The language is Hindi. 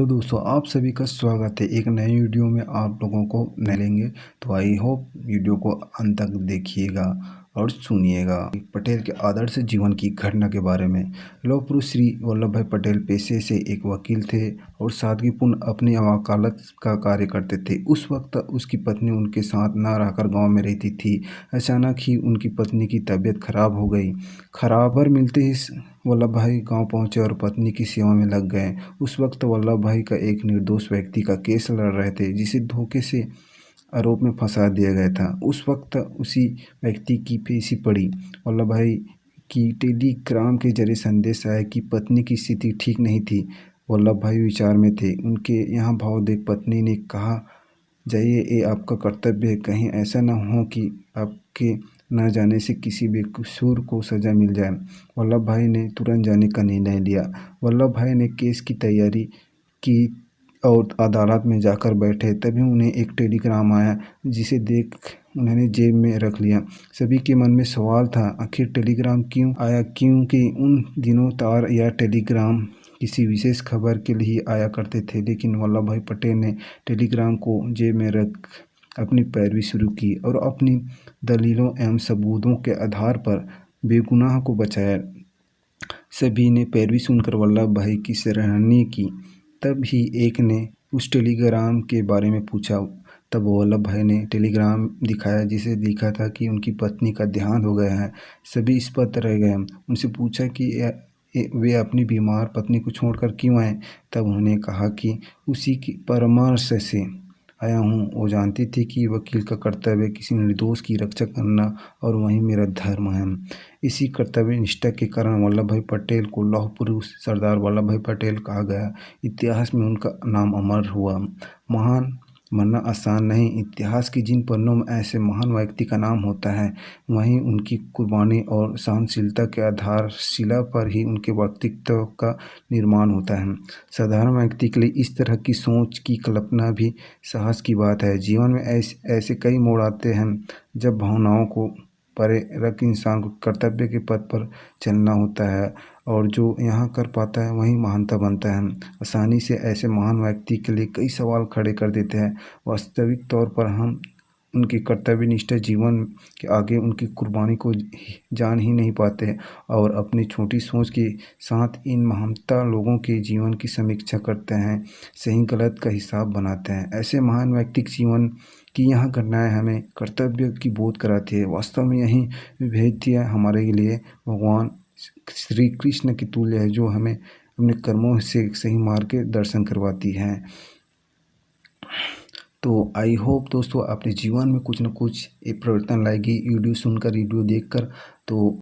हेलो दोस्तों, आप सभी का स्वागत है एक नए वीडियो में। आप लोगों को मिलेंगे तो आई होप वीडियो को अंत तक देखिएगा और सुनिएगा। पटेल के आदर्श जीवन की घटना के बारे में। लौह पुरुष श्री वल्लभ भाई पटेल पेशे से एक वकील थे और सादगीपूर्ण अपनी वकालत का कार्य करते थे। उस वक्त उसकी पत्नी उनके साथ न रहकर गांव में रहती थी। अचानक ही उनकी पत्नी की तबीयत खराब हो गई। खबर मिलते ही वल्लभ भाई गांव पहुंचे और पत्नी की सेवा में लग गए। उस वक्त वल्लभ भाई का एक निर्दोष व्यक्ति का केस लड़ रहे थे, जिसे धोखे से आरोप में फंसा दिया गया था। उस वक्त उसी व्यक्ति की पेशी पड़ी। वल्लभ भाई की टेलीग्राम के जरिए संदेश आया कि पत्नी की स्थिति ठीक नहीं थी। वल्लभ भाई विचार में थे। उनके यहाँ भाव देख पत्नी ने कहा, जाइए, ये आपका कर्तव्य है। कहीं ऐसा न हो कि आपके न जाने से किसी बेकसूर को सज़ा मिल जाए। वल्लभ भाई ने तुरंत जाने का निर्णय लिया। वल्लभ भाई ने केस की तैयारी की और अदालत में जाकर बैठे। तभी उन्हें एक टेलीग्राम आया, जिसे देख उन्होंने जेब में रख लिया। सभी के मन में सवाल था, आखिर टेलीग्राम क्यों आया, क्योंकि उन दिनों तार या टेलीग्राम किसी विशेष खबर के लिए आया करते थे। लेकिन वल्लभ भाई पटेल ने टेलीग्राम को जेब में रख अपनी पैरवी शुरू की और अपनी दलीलों एवं सबूतों के आधार पर बेगुनाह को बचाया। सभी ने पैरवी सुनकर वल्लभ भाई की सराहनीय की। तब ही एक ने उस टेलीग्राम के बारे में पूछा। तब वल्लभ भाई ने टेलीग्राम दिखाया, जिसे लिखा था कि उनकी पत्नी का देहांत हो गया है। सभी इस्पत रह गए। उनसे पूछा कि वे अपनी बीमार पत्नी को छोड़कर क्यों आए। तब उन्होंने कहा कि उसी की परामर्श से आया हूँ। वो जानती थी कि वकील का कर्तव्य किसी निर्दोष की रक्षा करना और वही मेरा धर्म है। इसी कर्तव्य निष्ठा के कारण वल्लभ भाई पटेल को लौह पुरुष सरदार वल्लभ भाई पटेल कहा गया। इतिहास में उनका नाम अमर हुआ। महान बनना आसान नहीं। इतिहास की जिन पन्नों में ऐसे महान व्यक्ति का नाम होता है, वहीं उनकी कुर्बानी और सहनशीलता के आधारशिला पर ही उनके व्यक्तित्व का निर्माण होता है। साधारण व्यक्ति के लिए इस तरह की सोच की कल्पना भी साहस की बात है। जीवन में ऐसे कई मोड़ आते हैं जब भावनाओं को परे रख इंसान को कर्तव्य के पथ पर चलना होता है, और जो यहाँ कर पाता है वही महानता बनता है। आसानी से ऐसे महान व्यक्ति के लिए कई सवाल खड़े कर देते हैं। वास्तविक तौर पर हम उनके कर्तव्यनिष्ठ जीवन के आगे उनकी कुर्बानी को जान ही नहीं पाते और अपनी छोटी सोच के साथ इन महानता लोगों के जीवन की समीक्षा करते हैं, सही गलत का हिसाब बनाते हैं। ऐसे महान व्यक्ति के जीवन की यह घटनाएं हमें कर्तव्य की बोध कराती है। वास्तव में यही विभेद्य हमारे लिए भगवान श्री कृष्ण की तुल्य है, जो हमें अपने कर्मों से सही मार्ग के दर्शन करवाती है। तो आई होप दोस्तों अपने जीवन में कुछ न कुछ एक परिवर्तन लाएगी वीडियो सुनकर, वीडियो देखकर। तो